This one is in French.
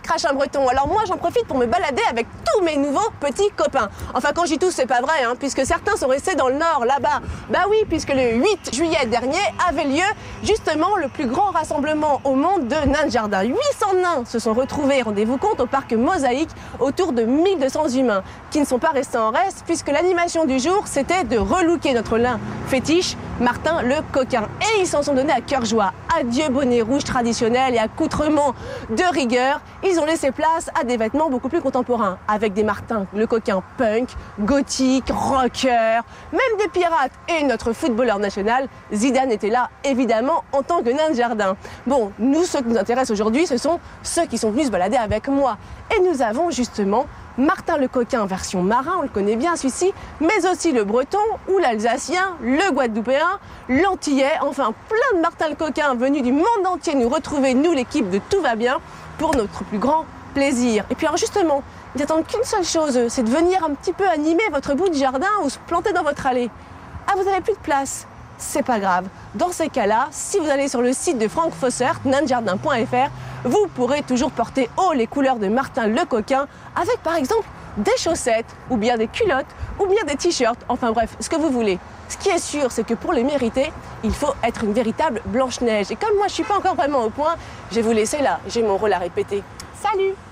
Crachin breton. Alors moi, j'en profite pour me balader avec tous mes nouveaux petits copains. Enfin, quand je dis tous, c'est pas vrai, puisque certains sont restés dans le nord, là-bas. Bah oui, puisque le 8 juillet dernier avait lieu justement le plus grand rassemblement au monde de nains de jardin. 800 nains se sont retrouvés, rendez-vous compte, au parc Mosaïque, autour de 1200 humains, qui ne sont pas restés en reste, puisque l'animation du jour, c'était de relooker notre nain fétiche, Martin le coquin. Et ils s'en sont donnés à cœur joie. Adieu bonnet rouge traditionnel et accoutrement de rigueur. Ils ont laissé place à des vêtements beaucoup plus contemporains, avec des Martins le coquin punk, gothique, rocker, même des pirates. Et notre footballeur national, Zidane, était là, évidemment, en tant que nain de jardin. Bon, nous, ce qui nous intéresse aujourd'hui, ce sont ceux qui sont venus se balader avec moi. Et nous avons justement Martin le coquin version marin, on le connaît bien celui-ci, mais aussi le breton ou l'alsacien, le guadeloupéen, l'antillais, enfin plein de Martin le coquin venus du monde entier nous retrouver, nous l'équipe de Tout va bien, pour notre plus grand plaisir. Et puis alors justement, ils n'attendent qu'une seule chose, c'est de venir un petit peu animer votre bout de jardin ou se planter dans votre allée. Ah, vous n'avez plus de place? C'est pas grave. Dans ces cas-là, si vous allez sur le site de Franck Fossert, naindejardin.fr, vous pourrez toujours porter haut les couleurs de Martin le coquin avec par exemple des chaussettes, ou bien des culottes, ou bien des t-shirts, enfin bref, ce que vous voulez. Ce qui est sûr, c'est que pour les mériter, il faut être une véritable Blanche-Neige. Et comme moi je suis pas encore vraiment au point, je vais vous laisser là, j'ai mon rôle à répéter. Salut!